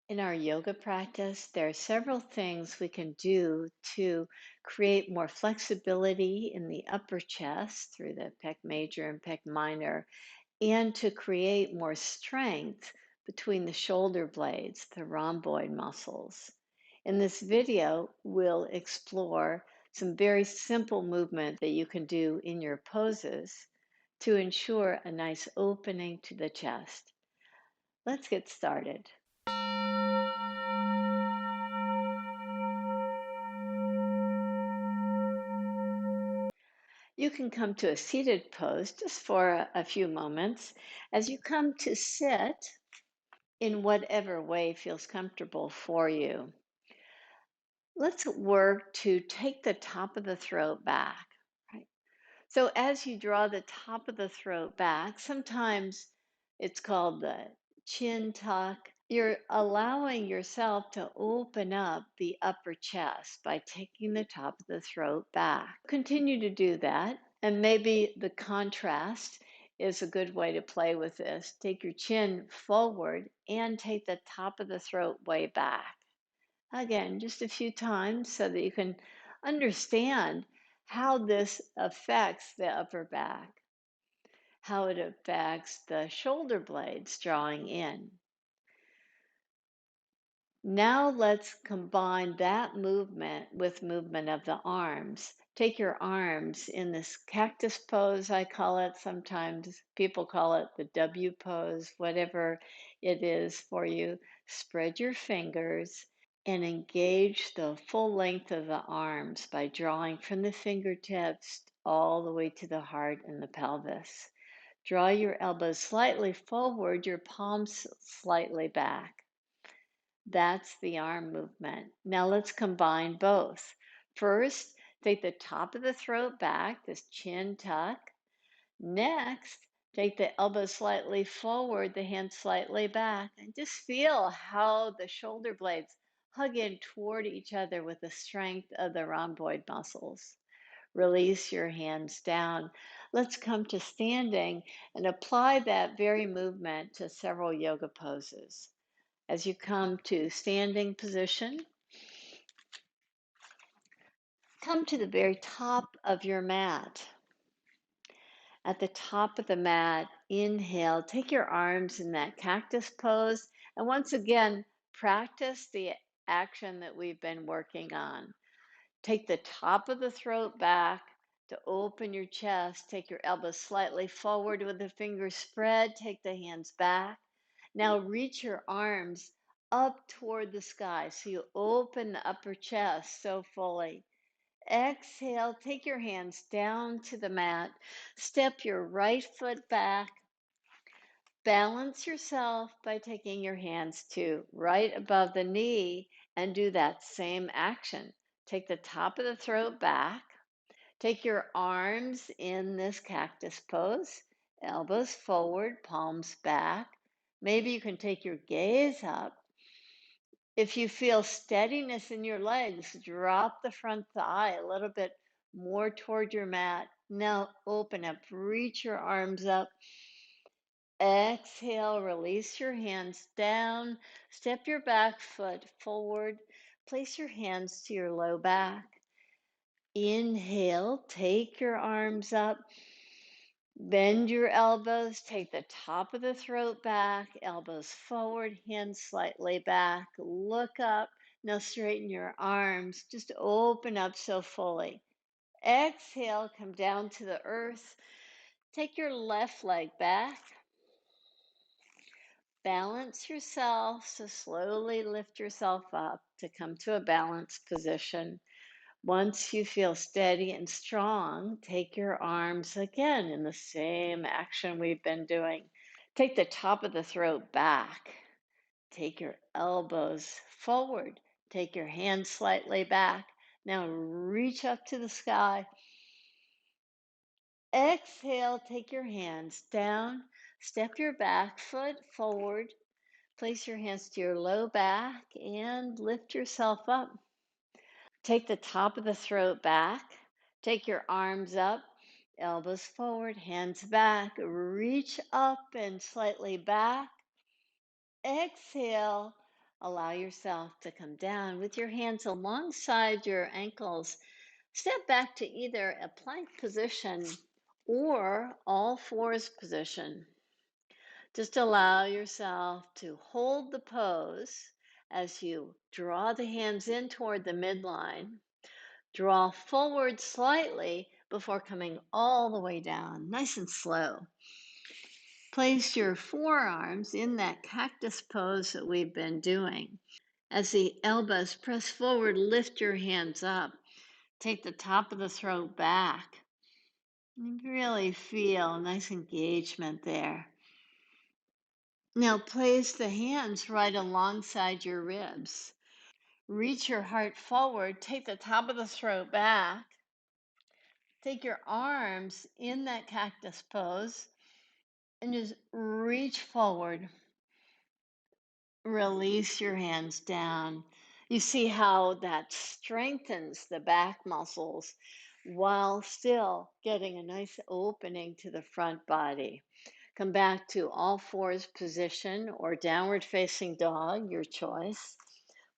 In our yoga practice, there are several things we can do to create more flexibility in the upper chest through the pec major and pec minor, and to create more strength between the shoulder blades, the rhomboid muscles. In this video, we'll explore some very simple movement that you can do in your poses to ensure a nice opening to the chest. Let's get started. You can come to a seated pose just for a few moments. As you come to sit in whatever way feels comfortable for you, let's work to take the top of the throat back. Right. So as you draw the top of the throat back, sometimes it's called the chin tuck. You're allowing yourself to open up the upper chest by taking the top of the throat back. Continue to do that, and maybe the contrast is a good way to play with this. Take your chin forward and take the top of the throat way back. Again, just a few times so that you can understand how this affects the upper back, how it affects the shoulder blades drawing in. Now let's combine that movement with movement of the arms. Take your arms in this cactus pose, I call it. Sometimes people call it the W pose, whatever it is for you. Spread your fingers and engage the full length of the arms by drawing from the fingertips all the way to the heart and the pelvis. Draw your elbows slightly forward, your palms slightly back. That's the arm movement. Now let's combine both. First, take the top of the throat back, this chin tuck. Next, take the elbows slightly forward, the hands slightly back, and just feel how the shoulder blades hug in toward each other with the strength of the rhomboid muscles. Release your hands down. Let's come to standing and apply that very movement to several yoga poses. As you come to standing position, come to the very top of your mat. At the top of the mat, inhale, take your arms in that cactus pose, and once again, practice the action that we've been working on. Take the top of the throat back to open your chest. Take your elbows slightly forward with the fingers spread. Take the hands back. Now reach your arms up toward the sky so you open the upper chest so fully. Exhale, take your hands down to the mat. Step your right foot back. Balance yourself by taking your hands to right above the knee and do that same action. Take the top of the throat back. Take your arms in this cactus pose, elbows forward, palms back. Maybe you can take your gaze up. If you feel steadiness in your legs, drop the front thigh a little bit more toward your mat. Now open up, reach your arms up. Exhale, release your hands down. Step your back foot forward. Place your hands to your low back. Inhale, take your arms up. Bend your elbows, take the top of the throat back, elbows forward, hands slightly back. Look up. Now straighten your arms. Just open up so fully. Exhale, come down to the earth. Take your left leg back. Balance yourself. So slowly lift yourself up to come to a balanced position. Once you feel steady and strong, take your arms again in the same action we've been doing. Take the top of the throat back. Take your elbows forward. Take your hands slightly back. Now reach up to the sky. Exhale, take your hands down. Step your back foot forward. Place your hands to your low back and lift yourself up. Take the top of the throat back. Take your arms up, elbows forward, hands back. Reach up and slightly back. Exhale, Allow yourself to come down with your hands alongside your ankles. Step back to either a plank position or all fours position. Just allow yourself to hold the pose as you draw the hands in toward the midline. Draw forward slightly before coming all the way down, nice and slow. Place your forearms in that cactus pose that we've been doing. As the elbows press forward, lift your hands up. Take the top of the throat back. You really feel nice engagement there. Now place the hands right alongside your ribs. Reach your heart forward. Take the top of the throat back. Take your arms in that cactus pose and just reach forward. Release your hands down. You see how that strengthens the back muscles while still getting a nice opening to the front body. Come back to all fours position or downward facing dog, your choice.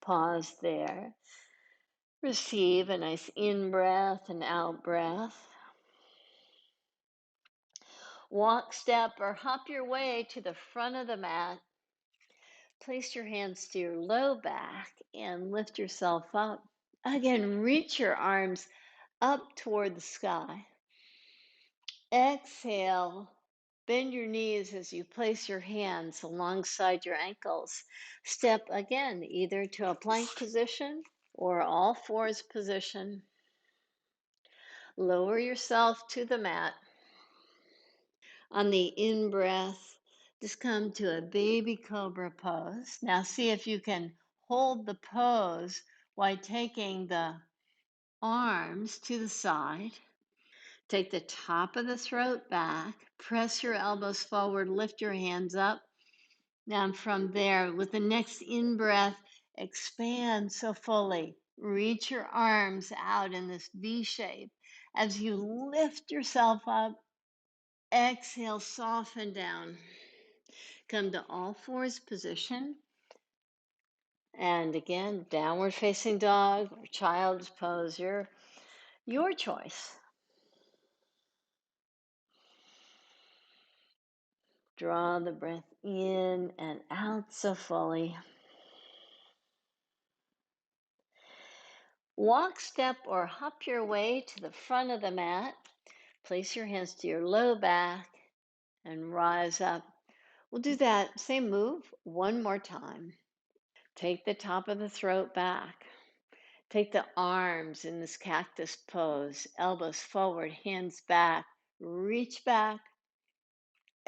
Pause there. Receive a nice in breath and out breath. Walk, step, or hop your way to the front of the mat. Place your hands to your low back and lift yourself up. Again, reach your arms up toward the sky. Exhale. Bend your knees as you place your hands alongside your ankles. Step again, either to a plank position or all fours position. Lower yourself to the mat. On the in breath, just come to a baby cobra pose. Now see if you can hold the pose while taking the arms to the side. Take the top of the throat back, press your elbows forward, lift your hands up. Now from there, with the next in breath, expand so fully. Reach your arms out in this V shape. As you lift yourself up, exhale, soften down. Come to all fours position. And again, downward facing dog or child's pose, your choice. Draw the breath in and out so fully. Walk, step, or hop your way to the front of the mat. Place your hands to your low back and rise up. We'll do that same move one more time. Take the top of the throat back. Take the arms in this cactus pose, elbows forward, hands back. Reach back.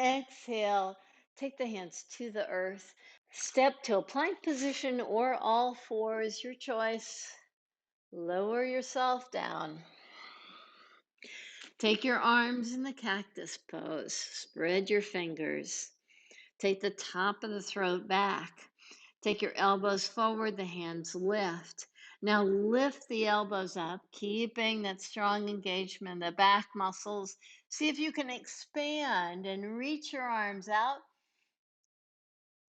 Exhale. Take the hands to the earth. Step to a plank position or all fours, your choice. Lower yourself down. Take your arms in the cactus pose. Spread your fingers. Take the top of the throat back. Take your elbows forward, the hands lift. Now lift the elbows up, keeping that strong engagement, the back muscles. See if you can expand and reach your arms out.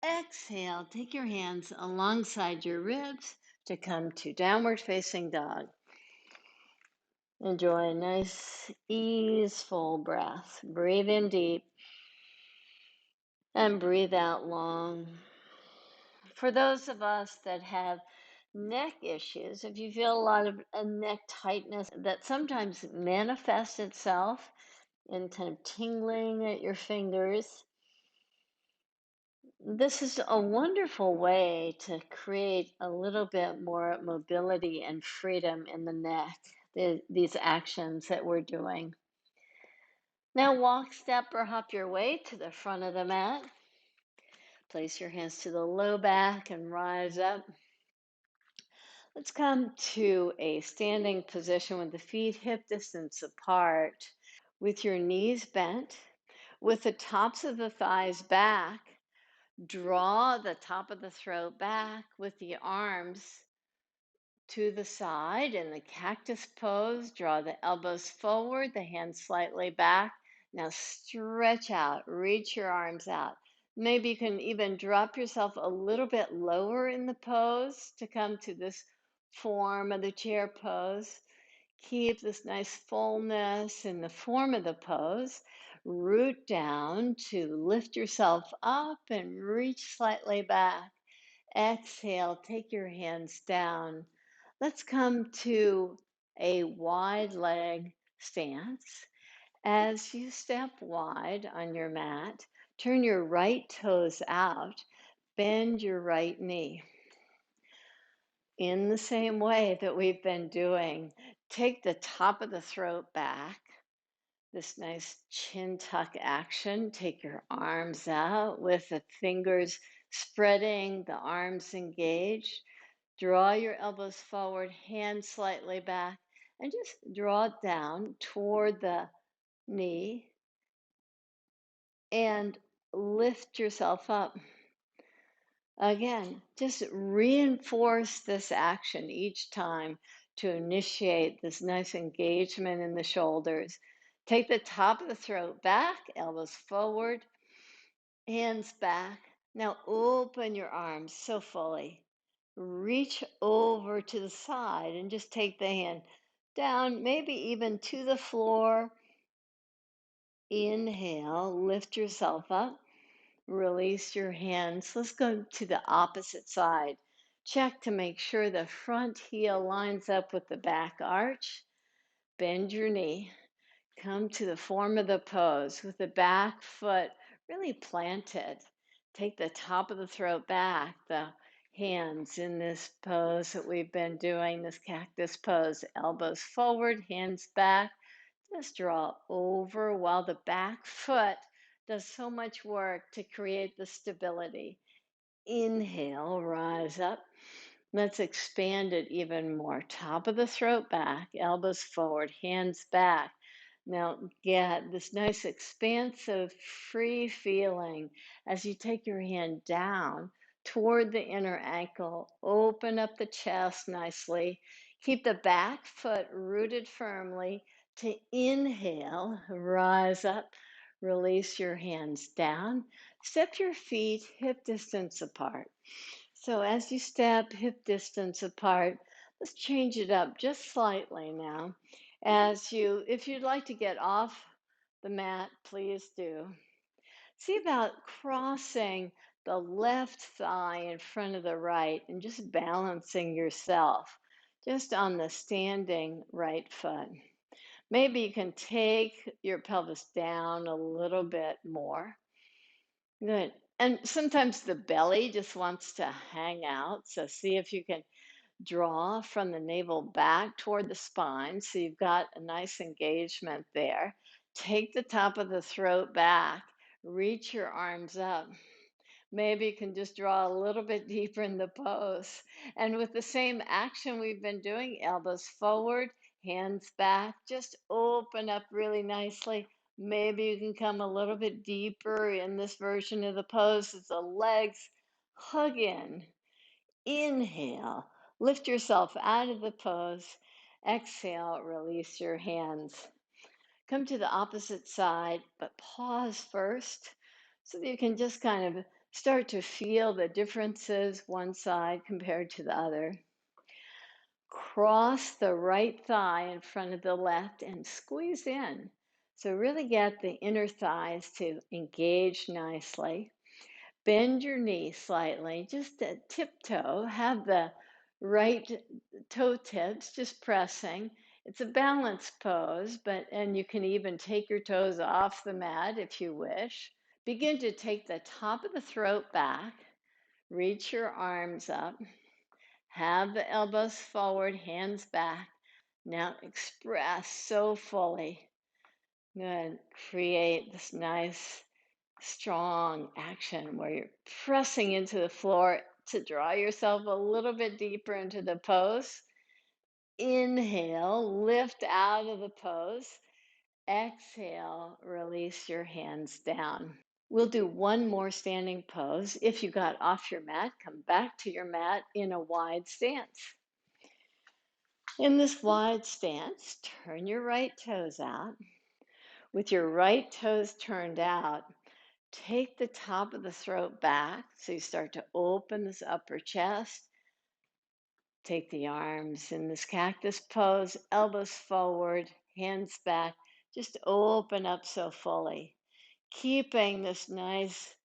Exhale, take your hands alongside your ribs to come to downward facing dog. Enjoy a nice, easeful breath. Breathe in deep and breathe out long. For those of us that have neck issues, if you feel a lot of a neck tightness that sometimes manifests itself in kind of tingling at your fingers, this is a wonderful way to create a little bit more mobility and freedom in the neck, these actions that we're doing. Now walk, step, or hop your way to the front of the mat. Place your hands to the low back and rise up. Let's come to a standing position with the feet hip distance apart, with your knees bent, with the tops of the thighs back. Draw the top of the throat back with the arms to the side in the cactus pose. Draw the elbows forward, the hands slightly back. Now stretch out, reach your arms out. Maybe you can even drop yourself a little bit lower in the pose to come to this form of the chair pose. Keep this nice fullness in the form of the pose. Root down to lift yourself up and reach slightly back. Exhale, take your hands down. Let's come to a wide leg stance. As you step wide on your mat, turn your right toes out, bend your right knee. In the same way that we've been doing, take the top of the throat back, this nice chin tuck action. Take your arms out with the fingers spreading, the arms engaged. Draw your elbows forward, hands slightly back, and just draw it down toward the knee and lift yourself up. Again, just reinforce this action each time to initiate this nice engagement in the shoulders. Take the top of the throat back, elbows forward, hands back. Now open your arms so fully. Reach over to the side and just take the hand down, maybe even to the floor. Inhale, lift yourself up. Release your hands. Let's go to the opposite side. Check to make sure the front heel lines up with the back arch. Bend your knee. Come to the form of the pose with the back foot really planted. Take the top of the throat back, the hands in this pose that we've been doing, this cactus pose. Elbows forward, hands back. Just draw over while the back foot does so much work to create the stability. Inhale, rise up. Let's expand it even more. Top of the throat back, elbows forward, hands back. Now get this nice expansive, free feeling as you take your hand down toward the inner ankle. Open up the chest nicely. Keep the back foot rooted firmly to inhale, rise up, release your hands down. Step your feet hip distance apart. So as you step hip distance apart, let's change it up just slightly now. If you'd like to get off the mat, please do. See about crossing the left thigh in front of the right and just balancing yourself just on the standing right foot. Maybe you can take your pelvis down a little bit more. Good. And sometimes the belly just wants to hang out. So see if you can draw from the navel back toward the spine. So you've got a nice engagement there. Take the top of the throat back. Reach your arms up. Maybe you can just draw a little bit deeper in the pose. And with the same action we've been doing, elbows forward, hands back, just open up really nicely. Maybe you can come a little bit deeper in this version of the pose as the legs hug in. Inhale, lift yourself out of the pose. Exhale, release your hands. Come to the opposite side, but pause first so that you can just kind of start to feel the differences one side compared to the other. Cross the right thigh in front of the left and squeeze in. So really get the inner thighs to engage nicely. Bend your knee slightly, just a tiptoe. Have the right toe tips just pressing. It's a balance pose, and you can even take your toes off the mat if you wish. Begin to take the top of the throat back. Reach your arms up. Have the elbows forward, hands back. Now express so fully. Good. Create this nice strong action where you're pressing into the floor to draw yourself a little bit deeper into the pose. Inhale, lift out of the pose. Exhale, release your hands down. We'll do one more standing pose. If you got off your mat, come back to your mat in a wide stance. In this wide stance, turn your right toes out. With your right toes turned out, Take the top of the throat back. So you start to open this upper chest. Take the arms in this cactus pose, elbows forward, hands back. Just open up so fully. Keeping a nice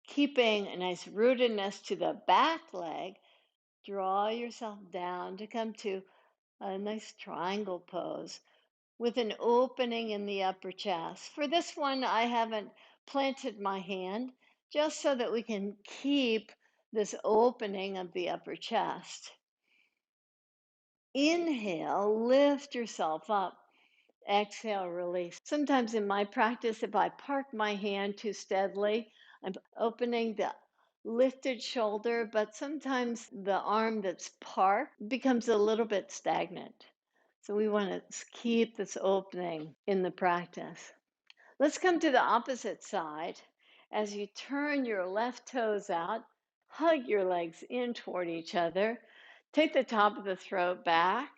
rootedness to the back leg. Draw yourself down to come to a nice triangle pose with an opening in the upper chest. For this one, I haven't planted my hand just so that we can keep this opening of the upper chest. Inhale, lift yourself up. Exhale, release. Sometimes in my practice, if I park my hand too steadily, I'm opening the lifted shoulder, but sometimes the arm that's parked becomes a little bit stagnant. So we want to keep this opening in the practice. Let's come to the opposite side. As you turn your left toes out, hug your legs in toward each other. Take the top of the throat back.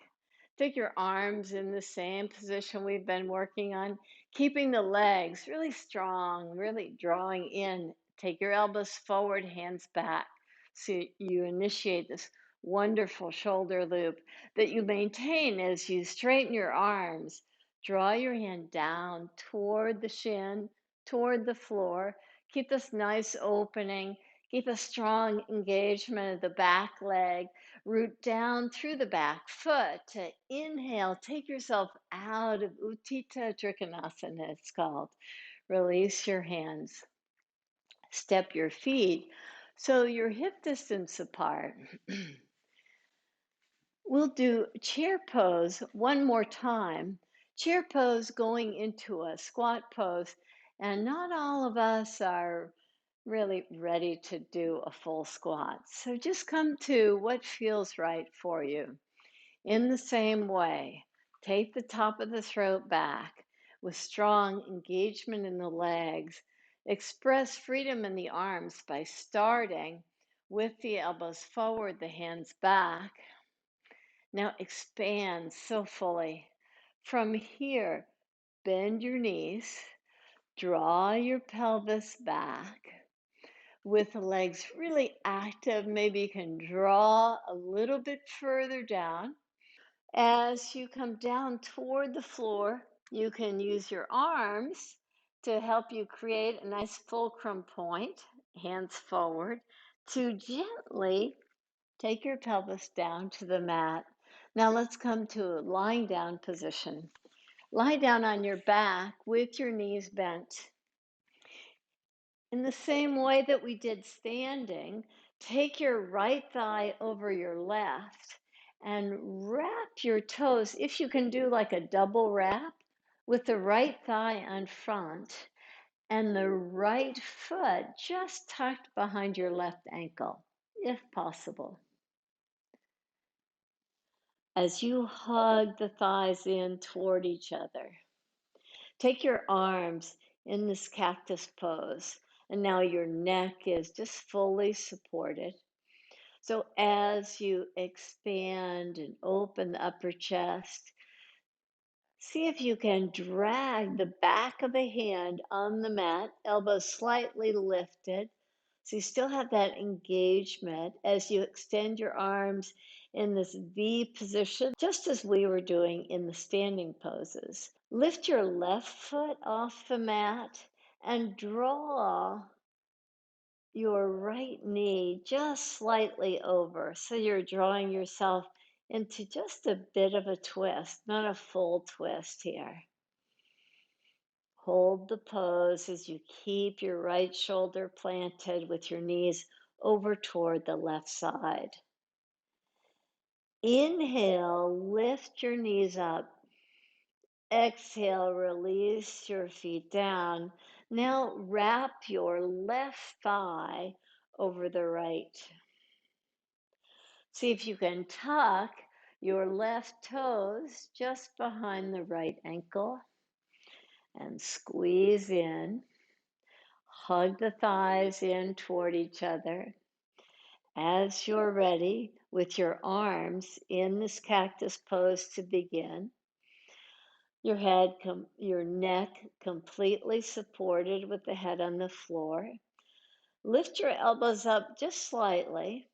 Take your arms in the same position we've been working on, keeping the legs really strong, really drawing in. Take your elbows forward, hands back. So you initiate this wonderful shoulder loop that you maintain as you straighten your arms. Draw your hand down toward the shin, toward the floor. Keep this nice opening. Keep a strong engagement of the back leg. Root down through the back foot. To inhale, take yourself out of Utthita Trikonasana, it's called. Release your hands. Step your feet so you're hip distance apart. We'll do chair pose one more time. Chair pose going into a squat pose, and not all of us are really ready to do a full squat. So just come to what feels right for you. In the same way, take the top of the throat back with strong engagement in the legs. Express freedom in the arms by starting with the elbows forward, the hands back. Now expand so fully. From here, bend your knees, draw your pelvis back with the legs really active. Maybe you can draw a little bit further down. As you come down toward the floor, you can use your arms to help you create a nice fulcrum point, hands forward, to gently take your pelvis down to the mat. Now let's come to a lying down position. Lie down on your back with your knees bent. In the same way that we did standing, take your right thigh over your left and wrap your toes, if you can do like a double wrap, with the right thigh on front and the right foot just tucked behind your left ankle, if possible. As you hug the thighs in toward each other, take your arms in this cactus pose, and now your neck is just fully supported. So as you expand and open the upper chest, see if you can drag the back of a hand on the mat, elbows slightly lifted. So you still have that engagement as you extend your arms in this V position, just as we were doing in the standing poses. Lift your left foot off the mat and draw your right knee just slightly over. So you're drawing yourself into just a bit of a twist, not a full twist here. Hold the pose as you keep your right shoulder planted with your knees over toward the left side. Inhale, lift your knees up. Exhale, release your feet down. Now wrap your left thigh over the right. See if you can tuck your left toes just behind the right ankle and squeeze in. Hug the thighs in toward each other. As you're ready, with your arms in this cactus pose to begin, Your neck completely supported with the head on the floor. Lift your elbows up just slightly.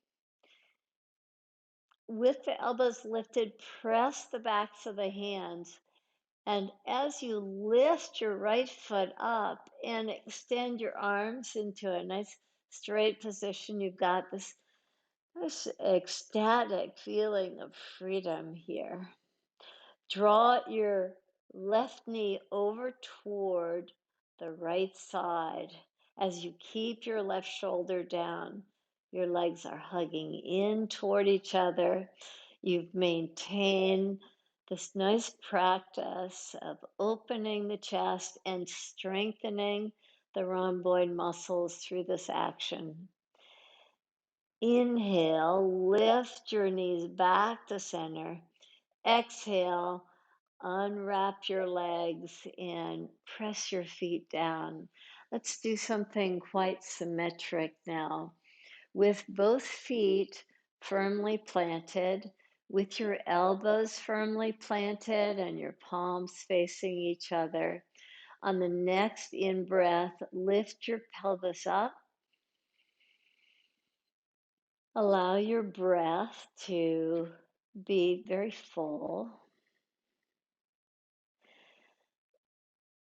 With the elbows lifted, press the backs of the hands. And as you lift your right foot up and extend your arms into a nice straight position, you've got this ecstatic feeling of freedom here. Draw your left knee over toward the right side as you keep your left shoulder down. Your legs are hugging in toward each other. You've maintained this nice practice of opening the chest and strengthening the rhomboid muscles through this action. Inhale, lift your knees back to center. Exhale, unwrap your legs and press your feet down. Let's do something quite symmetric now. With both feet firmly planted, with your elbows firmly planted and your palms facing each other. On the next in breath, lift your pelvis up. Allow your breath to be very full.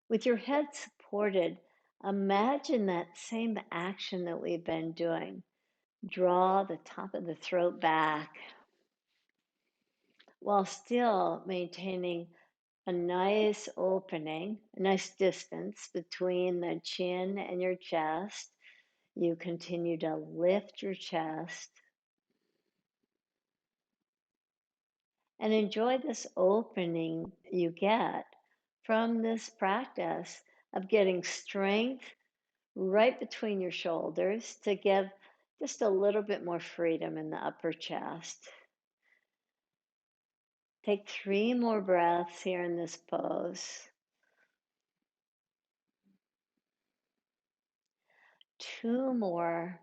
With your head supported, imagine that same action that we've been doing. Draw the top of the throat back while still maintaining a nice opening, a nice distance between the chin and your chest. You continue to lift your chest and enjoy this opening you get from this practice of getting strength right between your shoulders to give just a little bit more freedom in the upper chest. Take 3 more breaths here in this pose. 2 more.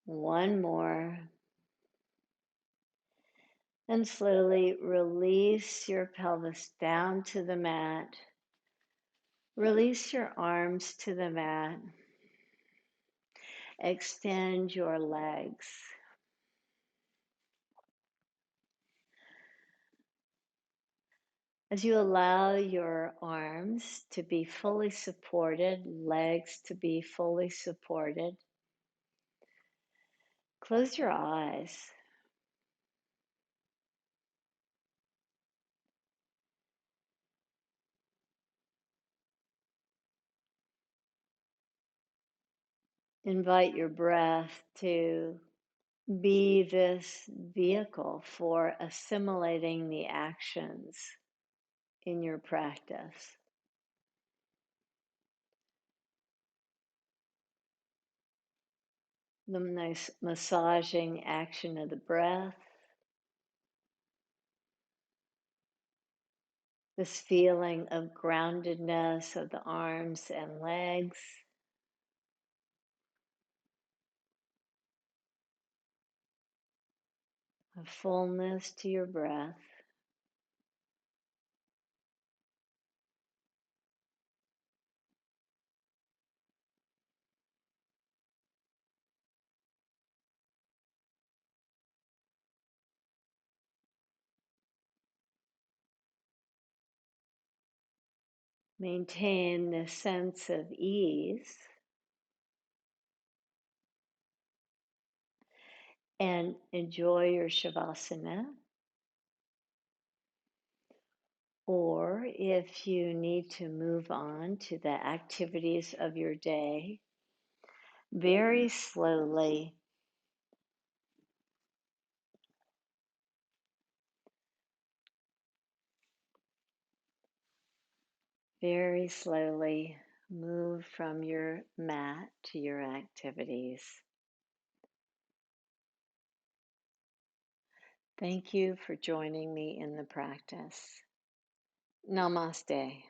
1 more. And slowly release your pelvis down to the mat. Release your arms to the mat. Extend your legs. As you allow your arms to be fully supported, legs to be fully supported, close your eyes. Invite your breath to be this vehicle for assimilating the actions in your practice. The nice massaging action of the breath, this feeling of groundedness of the arms and legs, a fullness to your breath. Maintain this sense of ease and enjoy your Shavasana. Or if you need to move on to the activities of your day, very slowly, very slowly move from your mat to your activities. Thank you for joining me in the practice. Namaste.